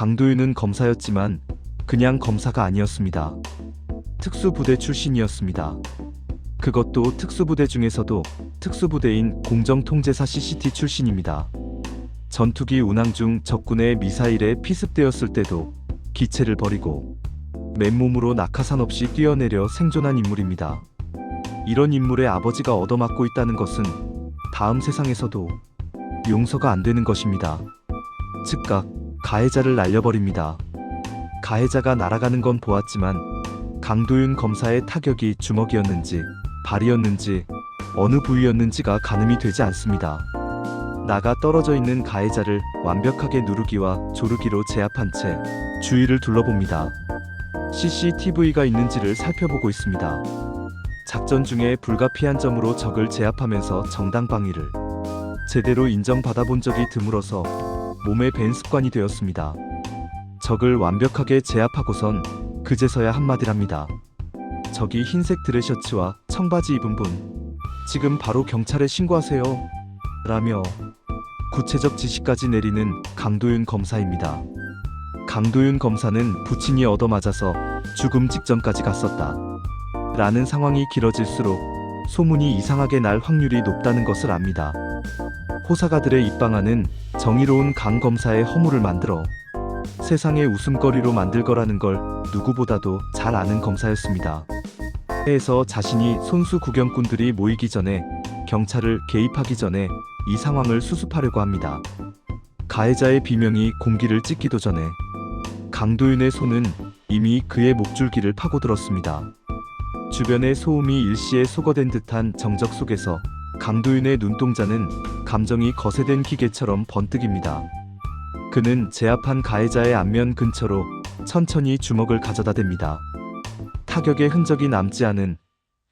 강도윤은 검사였지만 그냥 검사가 아니었습니다. 특수부대 출신이었습니다. 그것도 특수부대 중에서도 특수부대인 공정통제사 CCT 출신입니다. 전투기 운항 중 적군의 미사일에 피습되었을 때도 기체를 버리고 맨몸으로 낙하산 없이 뛰어내려 생존한 인물입니다. 이런 인물의 아버지가 얻어맞고 있다는 것은 다음 세상에서도 용서가 안 되는 것입니다. 즉각 가해자를 날려버립니다. 가해자가 날아가는 건 보았지만 강도윤 검사의 타격이 주먹이었는지 발이었는지 어느 부위였는지가 가늠이 되지 않습니다. 나가 떨어져 있는 가해자를 완벽하게 누르기와 조르기로 제압한 채 주위를 둘러봅니다. CCTV가 있는지를 살펴보고 있습니다. 작전 중에 불가피한 점으로 적을 제압하면서 정당방위를 제대로 인정받아 본 적이 드물어서 몸에 밴 습관이 되었습니다. 적을 완벽하게 제압하고선 그제서야 한마디랍니다. 적이 흰색 드레셔츠와 청바지 입은 분, 지금 바로 경찰에 신고하세요 라며 구체적 지시까지 내리는 강도윤 검사입니다. 강도윤 검사는 부친이 얻어맞아서 죽음 직전까지 갔었다 라는 상황이 길어질수록 소문이 이상하게 날 확률이 높다는 것을 압니다. 호사가들의 입방아는 정의로운 강 검사의 허물을 만들어 세상의 웃음거리로 만들 거라는 걸 누구보다도 잘 아는 검사였습니다. 해에서 자신이 손수 구경꾼들이 모이기 전에 경찰을 개입하기 전에 이 상황을 수습하려고 합니다. 가해자의 비명이 공기를 찢기도 전에 강도윤의 손은 이미 그의 목줄기를 파고들었습니다. 주변의 소음이 일시에 소거된 듯한 정적 속에서 강도윤의 눈동자는 감정이 거세된 기계처럼 번뜩입니다. 그는 제압한 가해자의 안면 근처로 천천히 주먹을 가져다 댑니다. 타격의 흔적이 남지 않은,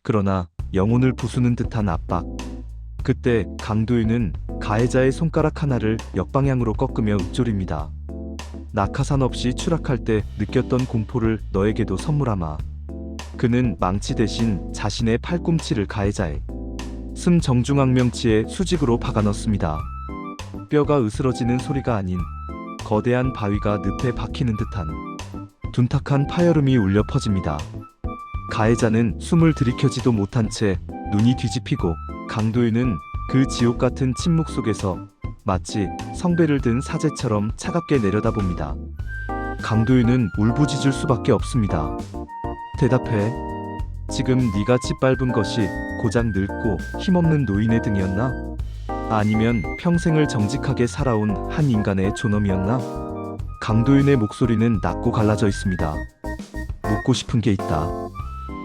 그러나 영혼을 부수는 듯한 압박. 그때 강도윤은 가해자의 손가락 하나를 역방향으로 꺾으며 읊조립니다. 낙하산 없이 추락할 때 느꼈던 공포를 너에게도 선물하마. 그는 망치 대신 자신의 팔꿈치를 가해자의 승 정중앙명치에 수직으로 박아 넣습니다. 뼈가 으스러지는 소리가 아닌 거대한 바위가 늪에 박히는 듯한 둔탁한 파열음이 울려 퍼집니다. 가해자는 숨을 들이켜지도 못한 채 눈이 뒤집히고 강도윤은 그 지옥 같은 침묵 속에서 마치 성배를 든 사제처럼 차갑게 내려다봅니다. 강도윤은 울부짖을 수밖에 없습니다. 대답해. 지금 네가 짓밟은 것이 고작 늙고 힘없는 노인의 등이었나? 아니면 평생을 정직하게 살아온 한 인간의 존엄이었나? 강도윤의 목소리는 낮고 갈라져 있습니다. 묻고 싶은 게 있다.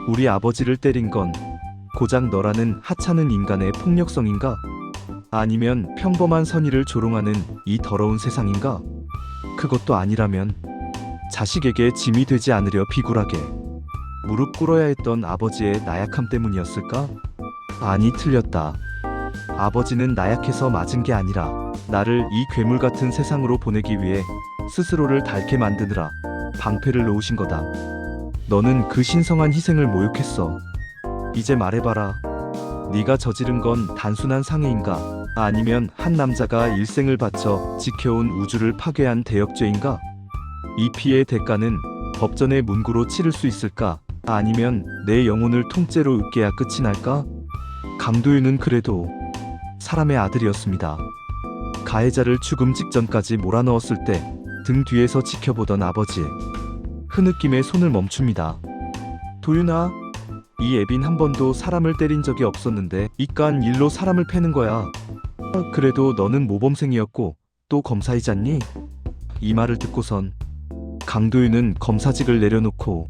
우리 아버지를 때린 건 고작 너라는 하찮은 인간의 폭력성인가? 아니면 평범한 선의를 조롱하는 이 더러운 세상인가? 그것도 아니라면 자식에게 짐이 되지 않으려 비굴하게 무릎 꿇어야 했던 아버지의 나약함 때문이었을까? 아니, 틀렸다. 아버지는 나약해서 맞은 게 아니라 나를 이 괴물 같은 세상으로 보내기 위해 스스로를 닳게 만드느라 방패를 놓으신 거다. 너는 그 신성한 희생을 모욕했어. 이제 말해봐라. 네가 저지른 건 단순한 상해인가? 아니면 한 남자가 일생을 바쳐 지켜온 우주를 파괴한 대역죄인가? 이 피해의 대가는 법전의 문구로 치를 수 있을까? 아니면 내 영혼을 통째로 으깨야 끝이 날까? 강도윤은 그래도 사람의 아들이었습니다. 가해자를 죽음 직전까지 몰아넣었을 때 등 뒤에서 지켜보던 아버지. 흐느낌에 손을 멈춥니다. 도윤아, 이 애빈 한 번도 사람을 때린 적이 없었는데 이깟 일로 사람을 패는 거야. 그래도 너는 모범생이었고 또 검사이잖니? 이 말을 듣고선 강도윤은 검사직을 내려놓고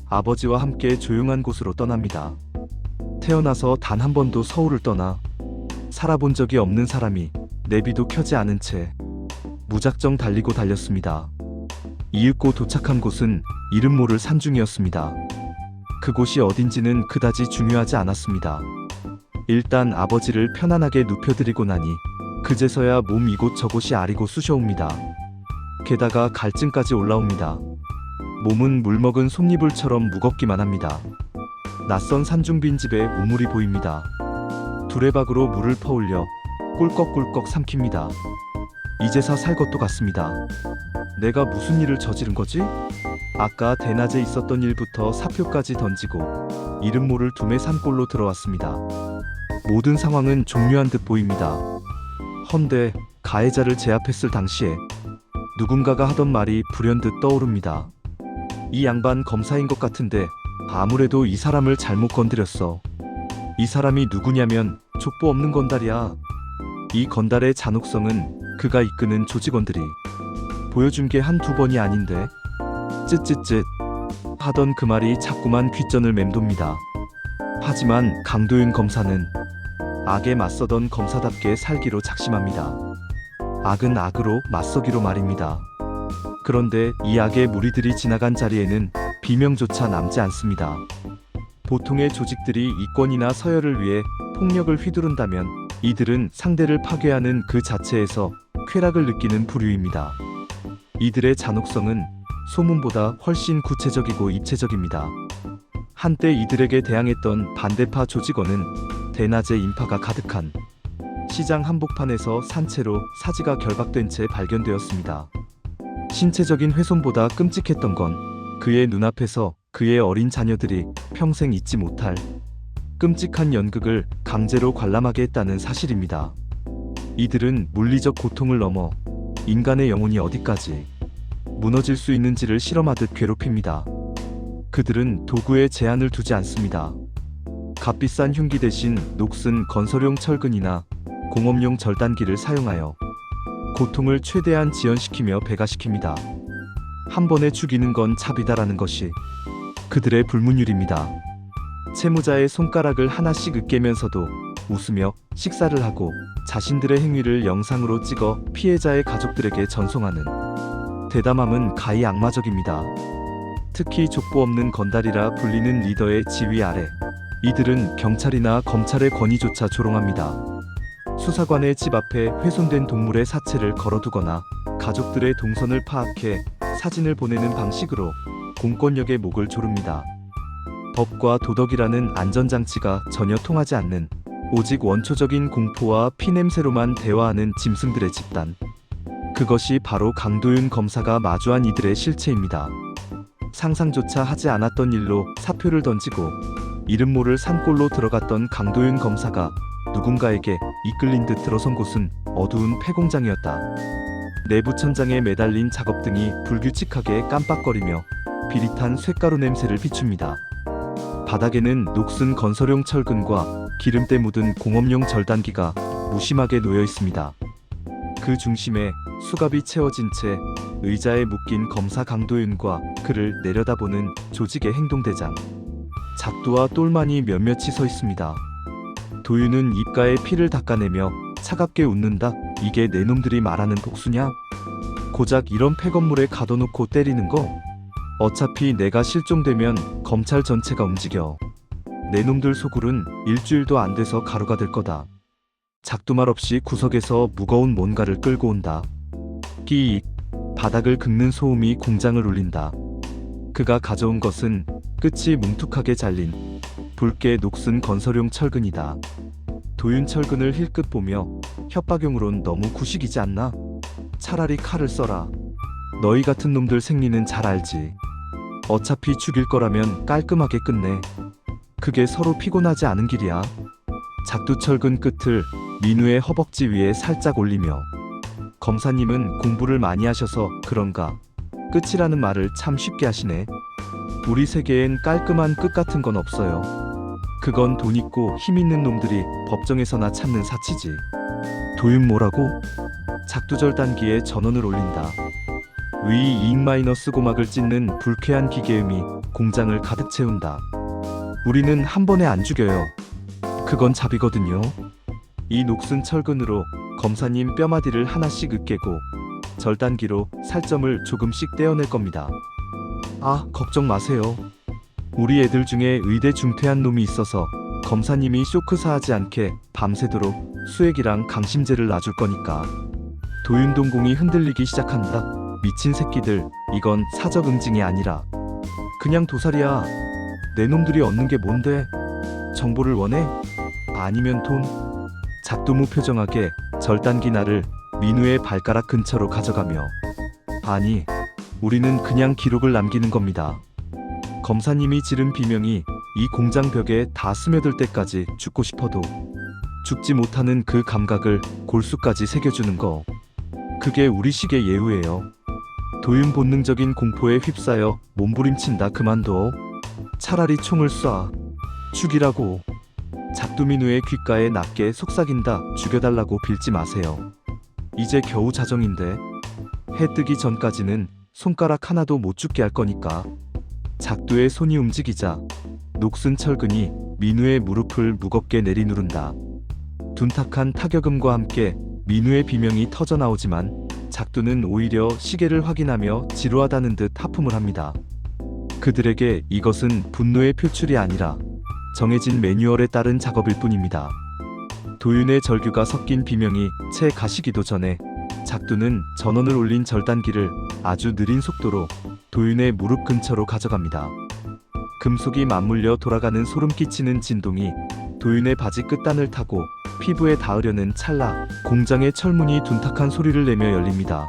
아버지와 함께 조용한 곳으로 떠납니다. 태어나서 단 한 번도 서울을 떠나 살아본 적이 없는 사람이 내비도 켜지 않은 채 무작정 달리고 달렸습니다. 이윽고 도착한 곳은 이름 모를 산중이었습니다. 그곳이 어딘지는 그다지 중요하지 않았습니다. 일단 아버지를 편안하게 눕혀드리고 나니 그제서야 몸 이곳 저곳이 아리고 쑤셔옵니다. 게다가 갈증까지 올라옵니다. 몸은 물먹은 솜니불처럼 무겁기만 합니다. 낯선 산중 빈집에 우물이 보입니다. 두레박으로 물을 퍼올려 꿀꺽꿀꺽 삼킵니다. 이제서 살 것도 같습니다. 내가 무슨 일을 저지른 거지? 아까 대낮에 있었던 일부터 사표까지 던지고 이름 모를 둠의 산골로 들어왔습니다. 모든 상황은 종료한 듯 보입니다. 헌데 가해자를 제압했을 당시에 누군가가 하던 말이 불현듯 떠오릅니다. 이 양반 검사인 것 같은데 아무래도 이 사람을 잘못 건드렸어. 이 사람이 누구냐면 족보 없는 건달이야. 이 건달의 잔혹성은 그가 이끄는 조직원들이 보여준 게 한두 번이 아닌데. 쯧쯧쯧 하던 그 말이 자꾸만 귓전을 맴돕니다. 하지만 강도윤 검사는 악에 맞서던 검사답게 살기로 작심합니다. 악은 악으로 맞서기로 말입니다. 그런데 이 악의 무리들이 지나간 자리에는 비명조차 남지 않습니다. 보통의 조직들이 이권이나 서열을 위해 폭력을 휘두른다면 이들은 상대를 파괴하는 그 자체에서 쾌락을 느끼는 부류입니다. 이들의 잔혹성은 소문보다 훨씬 구체적이고 입체적입니다. 한때 이들에게 대항했던 반대파 조직원은 대낮에 인파가 가득한 시장 한복판에서 산채로 사지가 결박된 채 발견되었습니다. 신체적인 훼손보다 끔찍했던 건 그의 눈앞에서 그의 어린 자녀들이 평생 잊지 못할 끔찍한 연극을 강제로 관람하게 했다는 사실입니다. 이들은 물리적 고통을 넘어 인간의 영혼이 어디까지 무너질 수 있는지를 실험하듯 괴롭힙니다. 그들은 도구에 제한을 두지 않습니다. 값비싼 흉기 대신 녹슨 건설용 철근이나 공업용 절단기를 사용하여 고통을 최대한 지연시키며 배가시킵니다. 한 번에 죽이는 건 차비다라는 것이 그들의 불문율입니다. 채무자의 손가락을 하나씩 으깨면서도 웃으며 식사를 하고 자신들의 행위를 영상으로 찍어 피해자의 가족들에게 전송하는 대담함은 가히 악마적입니다. 특히 족보 없는 건달이라 불리는 리더의 지휘 아래 이들은 경찰이나 검찰의 권위조차 조롱합니다. 수사관의 집 앞에 훼손된 동물의 사체를 걸어두거나 가족들의 동선을 파악해 사진을 보내는 방식으로 공권력의 목을 조릅니다. 법과 도덕이라는 안전장치가 전혀 통하지 않는 오직 원초적인 공포와 피냄새로만 대화하는 짐승들의 집단. 그것이 바로 강도윤 검사가 마주한 이들의 실체입니다. 상상조차 하지 않았던 일로 사표를 던지고 이름 모를 산골로 들어갔던 강도윤 검사가 누군가에게 이끌린 듯 들어선 곳은 어두운 폐공장이었다. 내부 천장에 매달린 작업등이 불규칙하게 깜빡거리며 비릿한 쇳가루 냄새를 비춥니다. 바닥에는 녹슨 건설용 철근과 기름때 묻은 공업용 절단기가 무심하게 놓여 있습니다. 그 중심에 수갑이 채워진 채 의자에 묶인 검사 강도윤과 그를 내려다보는 조직의 행동대장 작두와 똘만이 몇몇이 서 있습니다. 도윤은 입가에 피를 닦아내며 차갑게 웃는다. 이게 내 놈들이 말하는 복수냐? 고작 이런 폐건물에 가둬놓고 때리는 거? 어차피 내가 실종되면 검찰 전체가 움직여. 내 놈들 소굴은 일주일도 안 돼서 가루가 될 거다. 작두말 없이 구석에서 무거운 뭔가를 끌고 온다. 끼익. 바닥을 긁는 소음이 공장을 울린다. 그가 가져온 것은 끝이 뭉툭하게 잘린 붉게 녹슨 건설용 철근이다. 도윤 철근을 힐끗 보며 협박용으론 너무 구식이지 않나? 차라리 칼을 써라. 너희 같은 놈들 생리는 잘 알지. 어차피 죽일 거라면 깔끔하게 끝내. 그게 서로 피곤하지 않은 길이야. 작두 철근 끝을 민우의 허벅지 위에 살짝 올리며 검사님은 공부를 많이 하셔서 그런가 끝이라는 말을 참 쉽게 하시네. 우리 세계엔 깔끔한 끝 같은 건 없어요. 그건 돈 있고 힘 있는 놈들이 법정에서나 참는 사치지. 도윤 뭐라고? 작두절단기에 전원을 올린다. 위 이익- 고막을 찢는 불쾌한 기계음이 공장을 가득 채운다. 우리는 한 번에 안 죽여요. 그건 잡이거든요. 이 녹슨 철근으로 검사님 뼈마디를 하나씩 으깨고 절단기로 살점을 조금씩 떼어낼 겁니다. 아, 걱정 마세요. 우리 애들 중에 의대 중퇴한 놈이 있어서 검사님이 쇼크사하지 않게 밤새도록 수액이랑 강심제를 놔줄 거니까. 도윤동공이 흔들리기 시작한다. 미친 새끼들, 이건 사적 응징이 아니라 그냥 도살이야. 내 놈들이 얻는 게 뭔데? 정보를 원해? 아니면 돈? 작두 무표정하게 절단기 날을 민우의 발가락 근처로 가져가며 아니, 우리는 그냥 기록을 남기는 겁니다. 검사님이 지른 비명이 이 공장 벽에 다 스며들 때까지 죽고 싶어도 죽지 못하는 그 감각을 골수까지 새겨주는 거. 그게 우리식의 예우예요. 도윤 본능적인 공포에 휩싸여 몸부림친다 그만둬. 차라리 총을 쏴. 죽이라고. 작두민우의 귓가에 낮게 속삭인다 죽여달라고 빌지 마세요. 이제 겨우 자정인데 해 뜨기 전까지는 손가락 하나도 못 죽게 할 거니까. 작두의 손이 움직이자 녹슨 철근이 민우의 무릎을 무겁게 내리누른다. 둔탁한 타격음과 함께 민우의 비명이 터져나오지만 작두는 오히려 시계를 확인하며 지루하다는 듯 하품을 합니다. 그들에게 이것은 분노의 표출이 아니라 정해진 매뉴얼에 따른 작업일 뿐입니다. 도윤의 절규가 섞인 비명이 채 가시기도 전에 작두는 전원을 올린 절단기를 아주 느린 속도로 도윤의 무릎 근처로 가져갑니다. 금속이 맞물려 돌아가는 소름 끼치는 진동이 도윤의 바지 끝단을 타고 피부에 닿으려는 찰나 공장의 철문이 둔탁한 소리를 내며 열립니다.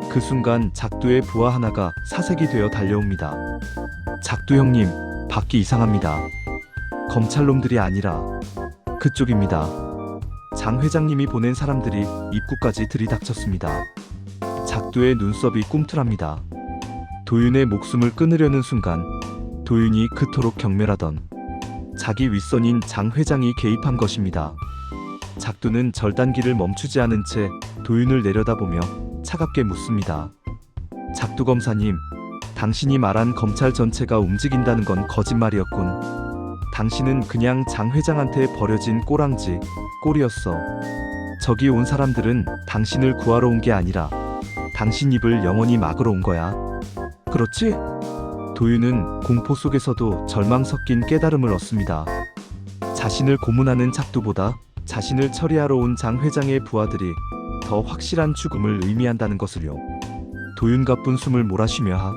그 순간 작두의 부하 하나가 사색이 되어 달려옵니다. 작두 형님, 밖이 이상합니다. 검찰놈들이 아니라 그쪽입니다. 장 회장님이 보낸 사람들이 입구까지 들이닥쳤습니다. 작두의 눈썹이 꿈틀합니다. 도윤의 목숨을 끊으려는 순간 도윤이 그토록 경멸하던 자기 윗선인 장 회장이 개입한 것입니다. 작두는 절단기를 멈추지 않은 채 도윤을 내려다보며 차갑게 묻습니다. 작두 검사님, 당신이 말한 검찰 전체가 움직인다는 건 거짓말이었군. 당신은 그냥 장 회장한테 버려진 꼬랑지, 꼴이었어. 저기 온 사람들은 당신을 구하러 온 게 아니라 당신 입을 영원히 막으러 온 거야. 그렇지? 도윤은 공포 속에서도 절망 섞인 깨달음을 얻습니다. 자신을 고문하는 작두보다 자신을 처리하러 온 장 회장의 부하들이 더 확실한 죽음을 의미한다는 것을요. 도윤 가쁜 숨을 몰아쉬며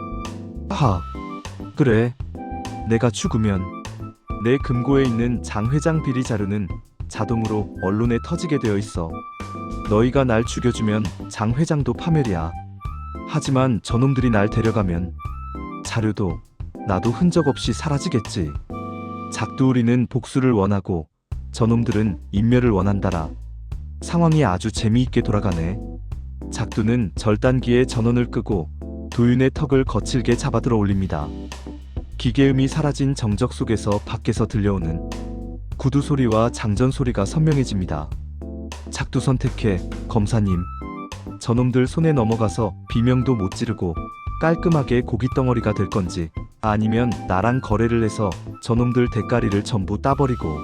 그래. 내가 죽으면 내 금고에 있는 장 회장 비리 자료는 자동으로 언론에 터지게 되어 있어. 너희가 날 죽여주면 장 회장도 파멸이야. 하지만 저놈들이 날 데려가면 자료도 나도 흔적 없이 사라지겠지. 작두우리는 복수를 원하고 저놈들은 인멸을 원한다라. 상황이 아주 재미있게 돌아가네. 작두는 절단기에 전원을 끄고 도윤의 턱을 거칠게 잡아들어 올립니다. 기계음이 사라진 정적 속에서 밖에서 들려오는 구두 소리와 장전 소리가 선명해집니다. 작두 선택해, 검사님. 저놈들 손에 넘어가서 비명도 못 지르고 깔끔하게 고깃덩어리가 될 건지, 아니면 나랑 거래를 해서 저놈들 대가리를 전부 따버리고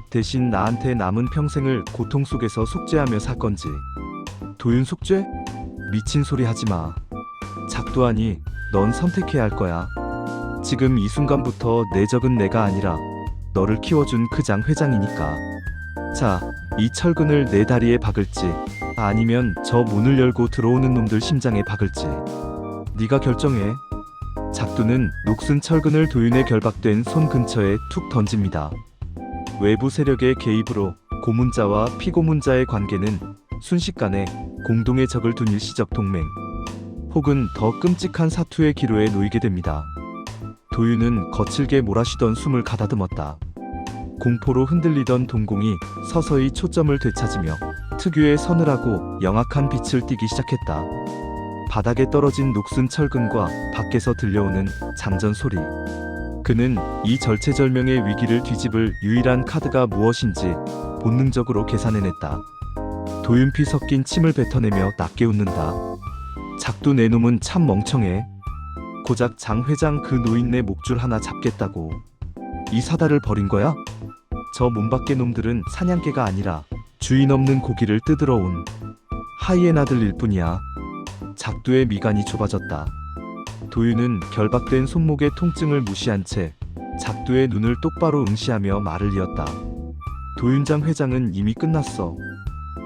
대신 나한테 남은 평생을 고통 속에서 속죄하며 살 건지. 도윤 속죄? 미친 소리 하지 마. 작두하니 넌 선택해야 할 거야. 지금 이 순간부터 내 적은 내가 아니라 너를 키워준 그 장 회장이니까. 자, 이 철근을 내 다리에 박을지 아니면 저 문을 열고 들어오는 놈들 심장에 박을지 네가 결정해. 작두는 녹슨 철근을 도윤의 결박된 손 근처에 툭 던집니다. 외부 세력의 개입으로 고문자와 피고문자의 관계는 순식간에 공동의 적을 둔 일시적 동맹 혹은 더 끔찍한 사투의 기로에 놓이게 됩니다. 도윤은 거칠게 몰아쉬던 숨을 가다듬었다. 공포로 흔들리던 동공이 서서히 초점을 되찾으며 특유의 서늘하고 영악한 빛을 띠기 시작했다. 바닥에 떨어진 녹슨 철근과 밖에서 들려오는 장전 소리. 그는 이 절체절명의 위기를 뒤집을 유일한 카드가 무엇인지 본능적으로 계산해냈다. 도윤피 섞인 침을 뱉어내며 낮게 웃는다. 작두 내 놈은 참 멍청해. 고작 장 회장 그 노인네 목줄 하나 잡겠다고 이 사다를 버린 거야? 저 문밖의 놈들은 사냥개가 아니라 주인 없는 고기를 뜯으러 온 하이에나들일 뿐이야. 작두의 미간이 좁아졌다. 도윤은 결박된 손목의 통증을 무시한 채 작두의 눈을 똑바로 응시하며 말을 이었다. 도윤장 회장은 이미 끝났어.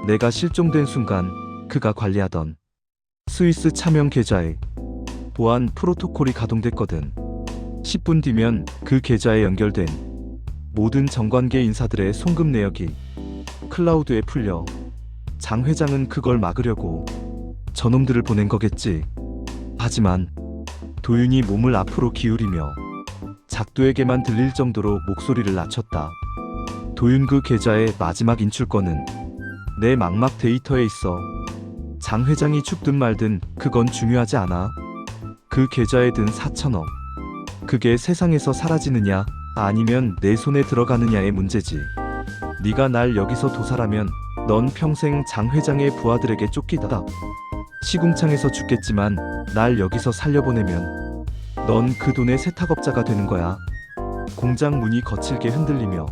내가 실종된 순간 그가 관리하던 스위스 차명 계좌에 보안 프로토콜이 가동됐거든. 10분 뒤면 그 계좌에 연결된 모든 정관계 인사들의 송금 내역이 클라우드에 풀려 장 회장은 그걸 막으려고 저놈들을 보낸 거겠지. 하지만 도윤이 몸을 앞으로 기울이며 작두에게만 들릴 정도로 목소리를 낮췄다. 도윤, 그 계좌의 마지막 인출권은 내 망막 데이터에 있어. 장 회장이 죽든 말든 그건 중요하지 않아. 그 계좌에 든 4천억. 그게 세상에서 사라지느냐 아니면 내 손에 들어가느냐의 문제지. 네가 날 여기서 도살하면 넌 평생 장 회장의 부하들에게 쫓기다. 시궁창에서 죽겠지만 날 여기서 살려보내면 넌 그 돈의 세탁업자가 되는 거야. 공장 문이 거칠게 흔들리며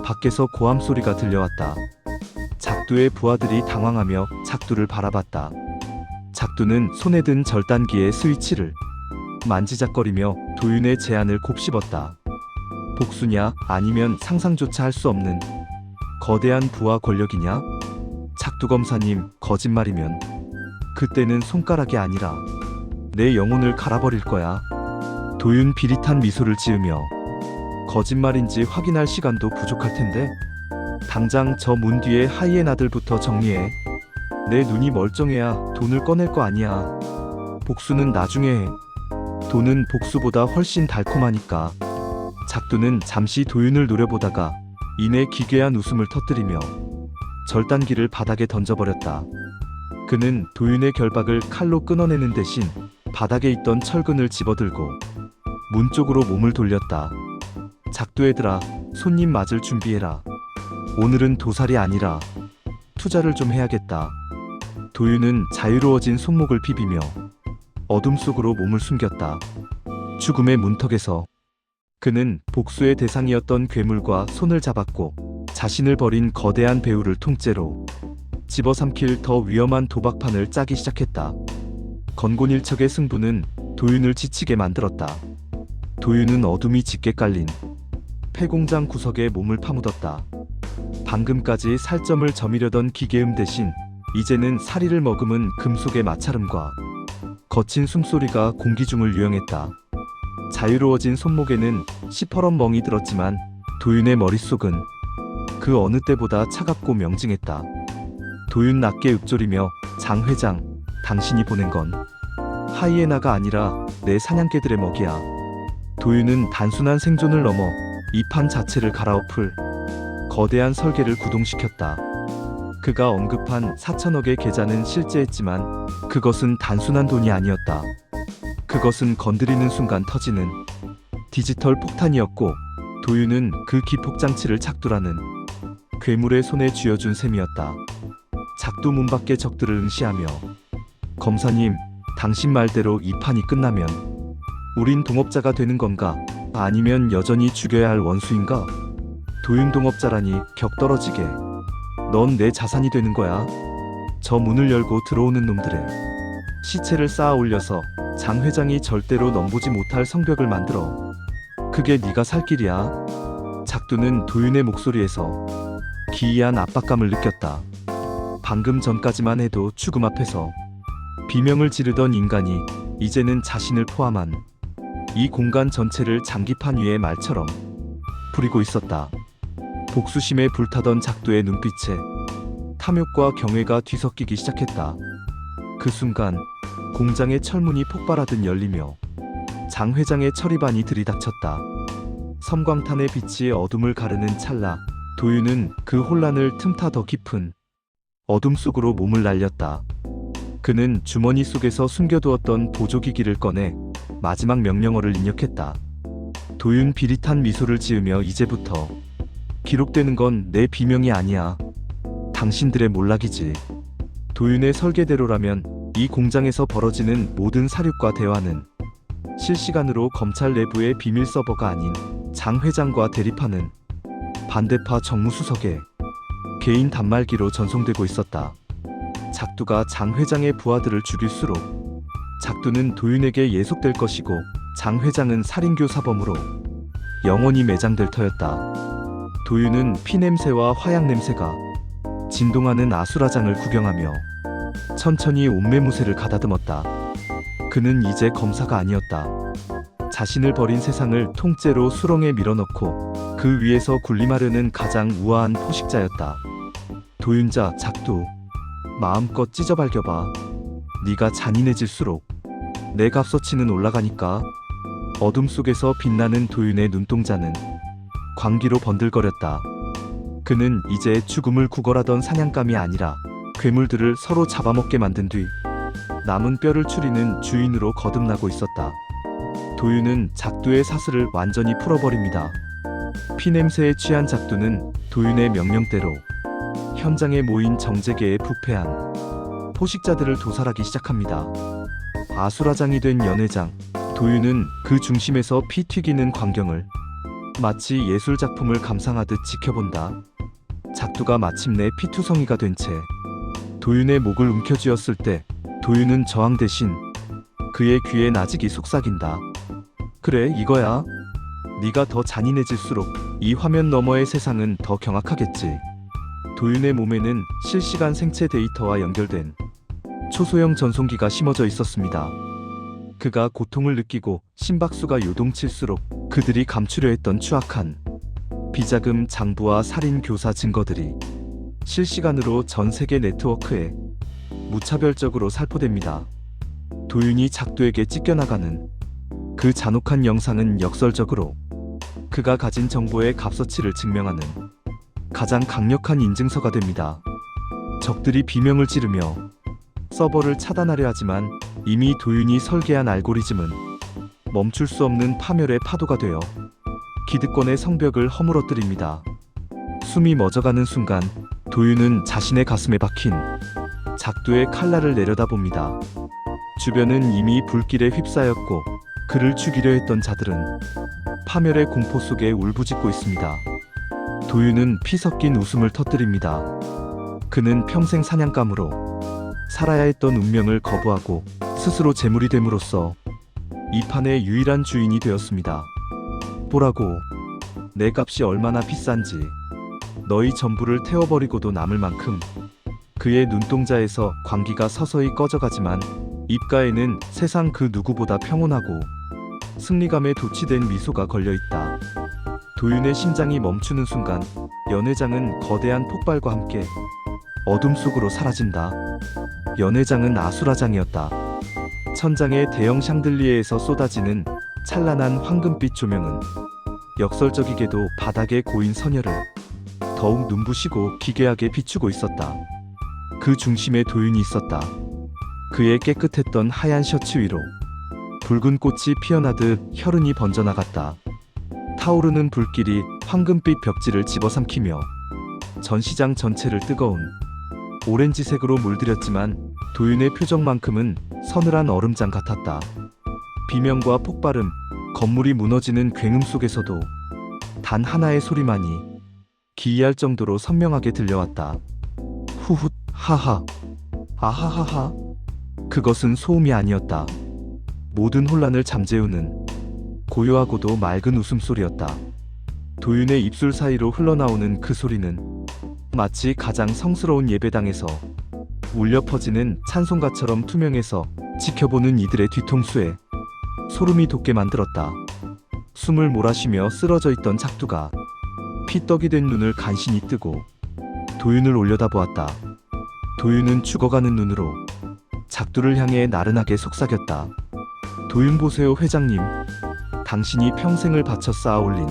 밖에서 고함 소리가 들려왔다. 작두의 부하들이 당황하며 작두를 바라봤다. 작두는 손에 든 절단기의 스위치를 만지작거리며 도윤의 제안을 곱씹었다. 복수냐 아니면 상상조차 할 수 없는 거대한 부하 권력이냐? 작두 검사님, 거짓말이면 그때는 손가락이 아니라 내 영혼을 갈아버릴 거야. 도윤 비릿한 미소를 지으며 거짓말인지 확인할 시간도 부족할 텐데 당장 저 문 뒤에 하이에나들부터 정리해. 내 눈이 멀쩡해야 돈을 꺼낼 거 아니야. 복수는 나중에 해. 돈은 복수보다 훨씬 달콤하니까. 작두는 잠시 도윤을 노려보다가 이내 기괴한 웃음을 터뜨리며 절단기를 바닥에 던져버렸다. 그는 도윤의 결박을 칼로 끊어내는 대신 바닥에 있던 철근을 집어들고 문 쪽으로 몸을 돌렸다. 작두애들아, 손님 맞을 준비해라. 오늘은 도살이 아니라 투자를 좀 해야겠다. 도윤은 자유로워진 손목을 비비며 어둠 속으로 몸을 숨겼다. 죽음의 문턱에서 그는 복수의 대상이었던 괴물과 손을 잡았고 자신을 버린 거대한 배우를 통째로 집어삼킬 더 위험한 도박판을 짜기 시작했다. 건곤일척의 승부는 도윤을 지치게 만들었다. 도윤은 어둠이 짙게 깔린 폐공장 구석에 몸을 파묻었다. 방금까지 살점을 저미려던 기계음 대신 이제는 사리를 머금은 금속의 마찰음과 거친 숨소리가 공기 중을 유영했다. 자유로워진 손목에는 시퍼런 멍이 들었지만 도윤의 머릿속은 그 어느 때보다 차갑고 명징했다. 도윤 낮게 읊조리며 장 회장, 당신이 보낸 건 하이에나가 아니라 내 사냥개들의 먹이야. 도윤은 단순한 생존을 넘어 이 판 자체를 갈아엎을 거대한 설계를 구동시켰다. 그가 언급한 4천억의 계좌는 실제했지만 그것은 단순한 돈이 아니었다. 그것은 건드리는 순간 터지는 디지털 폭탄이었고 도윤은 그 기폭장치를 작두라는 괴물의 손에 쥐어준 셈이었다. 작두 문 밖의 적들을 응시하며 검사님, 당신 말대로 이 판이 끝나면 우린 동업자가 되는 건가? 아니면 여전히 죽여야 할 원수인가? 도윤 동업자라니 격 떨어지게. 넌 내 자산이 되는 거야. 저 문을 열고 들어오는 놈들의 시체를 쌓아 올려서 장 회장이 절대로 넘보지 못할 성벽을 만들어. 그게 네가 살 길이야. 작두는 도윤의 목소리에서 기이한 압박감을 느꼈다. 방금 전까지만 해도 죽음 앞에서 비명을 지르던 인간이 이제는 자신을 포함한 이 공간 전체를 장기판 위의 말처럼 부리고 있었다. 복수심에 불타던 작두의 눈빛에 탐욕과 경외가 뒤섞이기 시작했다. 그 순간 공장의 철문이 폭발하듯 열리며 장 회장의 처리반이 들이닥쳤다. 섬광탄의 빛이 어둠을 가르는 찰나 도윤은 그 혼란을 틈타 더 깊은 어둠 속으로 몸을 날렸다. 그는 주머니 속에서 숨겨두었던 보조기기를 꺼내 마지막 명령어를 입력했다. 도윤 비릿한 미소를 지으며 이제부터 기록되는 건 내 비명이 아니야. 당신들의 몰락이지. 도윤의 설계대로라면 이 공장에서 벌어지는 모든 사륙과 대화는 실시간으로 검찰 내부의 비밀 서버가 아닌 장 회장과 대립하는 반대파 정무수석의 개인 단말기로 전송되고 있었다. 작두가 장 회장의 부하들을 죽일수록 작두는 도윤에게 예속될 것이고 장 회장은 살인교 사범으로 영원히 매장될 터였다. 도윤은 피냄새와 화약냄새가 진동하는 아수라장을 구경하며 천천히 옷매무새를 가다듬었다. 그는 이제 검사가 아니었다. 자신을 버린 세상을 통째로 수렁에 밀어넣고 그 위에서 군림하려는 가장 우아한 포식자였다. 도윤자, 작두, 마음껏 찢어발겨봐. 네가 잔인해질수록 내 값어치는 올라가니까. 어둠 속에서 빛나는 도윤의 눈동자는 광기로 번들거렸다. 그는 이제 죽음을 구걸하던 사냥감이 아니라 괴물들을 서로 잡아먹게 만든 뒤 남은 뼈를 추리는 주인으로 거듭나고 있었다. 도윤은 작두의 사슬을 완전히 풀어버립니다. 피냄새에 취한 작두는 도윤의 명령대로 현장에 모인 정재계의 부패한 포식자들을 도살하기 시작합니다. 아수라장이 된 연회장, 도윤은 그 중심에서 피 튀기는 광경을 마치 예술작품을 감상하듯 지켜본다. 작두가 마침내 피투성이가 된 채 도윤의 목을 움켜쥐었을 때 도윤은 저항 대신 그의 귀에 나직이 속삭인다. 그래, 이거야. 네가 더 잔인해질수록 이 화면 너머의 세상은 더 경악하겠지. 도윤의 몸에는 실시간 생체 데이터와 연결된 초소형 전송기가 심어져 있었습니다. 그가 고통을 느끼고 심박수가 요동칠수록 그들이 감추려 했던 추악한 비자금 장부와 살인 교사 증거들이 실시간으로 전 세계 네트워크에 무차별적으로 살포됩니다. 도윤이 작두에게 찢겨나가는 그 잔혹한 영상은 역설적으로 그가 가진 정보의 값어치를 증명하는 가장 강력한 인증서가 됩니다. 적들이 비명을 지르며 서버를 차단하려 하지만 이미 도윤이 설계한 알고리즘은 멈출 수 없는 파멸의 파도가 되어 기득권의 성벽을 허물어뜨립니다. 숨이 멎어가는 순간 도윤은 자신의 가슴에 박힌 작두의 칼날을 내려다봅니다. 주변은 이미 불길에 휩싸였고 그를 죽이려 했던 자들은 파멸의 공포 속에 울부짖고 있습니다. 도윤은 피 섞인 웃음을 터뜨립니다. 그는 평생 사냥감으로 살아야 했던 운명을 거부하고 스스로 재물이 됨으로써 이 판의 유일한 주인이 되었습니다. 보라고, 내 값이 얼마나 비싼지. 너희 전부를 태워버리고도 남을 만큼. 그의 눈동자에서 광기가 서서히 꺼져가지만 입가에는 세상 그 누구보다 평온하고 승리감에 도취된 미소가 걸려있다. 도윤의 심장이 멈추는 순간 연회장은 거대한 폭발과 함께 어둠 속으로 사라진다. 연회장은 아수라장이었다. 천장의 대형 샹들리에에서 쏟아지는 찬란한 황금빛 조명은 역설적이게도 바닥에 고인 선열을 더욱 눈부시고 기괴하게 비추고 있었다. 그 중심에 도윤이 있었다. 그의 깨끗했던 하얀 셔츠 위로 붉은 꽃이 피어나듯 혈흔이 번져나갔다. 타오르는 불길이 황금빛 벽지를 집어삼키며 전시장 전체를 뜨거운 오렌지색으로 물들였지만 도윤의 표정만큼은 서늘한 얼음장 같았다. 비명과 폭발음, 건물이 무너지는 굉음 속에서도 단 하나의 소리만이 기이할 정도로 선명하게 들려왔다. 후훗, 하하, 아하하하. 그것은 소음이 아니었다. 모든 혼란을 잠재우는 고요하고도 맑은 웃음소리였다. 도윤의 입술 사이로 흘러나오는 그 소리는 마치 가장 성스러운 예배당에서 울려 퍼지는 찬송가처럼 투명해서 지켜보는 이들의 뒤통수에 소름이 돋게 만들었다. 숨을 몰아쉬며 쓰러져 있던 작두가 피떡이 된 눈을 간신히 뜨고 도윤을 올려다보았다. 도윤은 죽어가는 눈으로 작두를 향해 나른하게 속삭였다. 도윤 보세요, 회장님. 당신이 평생을 바쳐 쌓아올린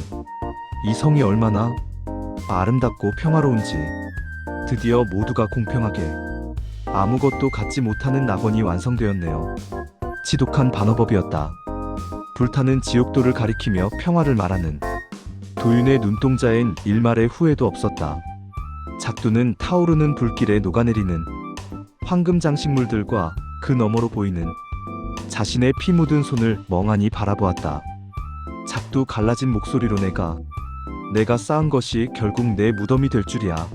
이 성이 얼마나 아름답고 평화로운지. 드디어 모두가 공평하게 아무것도 갖지 못하는 낙원이 완성되었네요. 지독한 반어법이었다. 불타는 지옥도를 가리키며 평화를 말하는 도윤의 눈동자엔 일말의 후회도 없었다. 작두는 타오르는 불길에 녹아내리는 황금 장식물들과 그 너머로 보이는 자신의 피 묻은 손을 멍하니 바라보았다. 작두 갈라진 목소리로 내가 쌓은 것이 결국 내 무덤이 될 줄이야.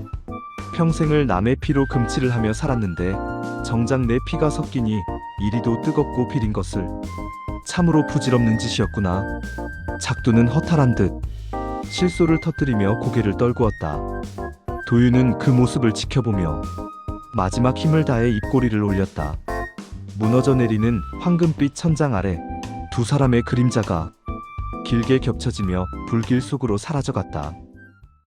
평생을 남의 피로 금칠을 하며 살았는데 정작 내 피가 섞이니 이리도 뜨겁고 비린 것을. 참으로 부질없는 짓이었구나. 작두는 허탈한 듯 실소를 터뜨리며 고개를 떨구었다. 도윤은 그 모습을 지켜보며 마지막 힘을 다해 입꼬리를 올렸다. 무너져 내리는 황금빛 천장 아래 두 사람의 그림자가 길게 겹쳐지며 불길 속으로 사라져갔다.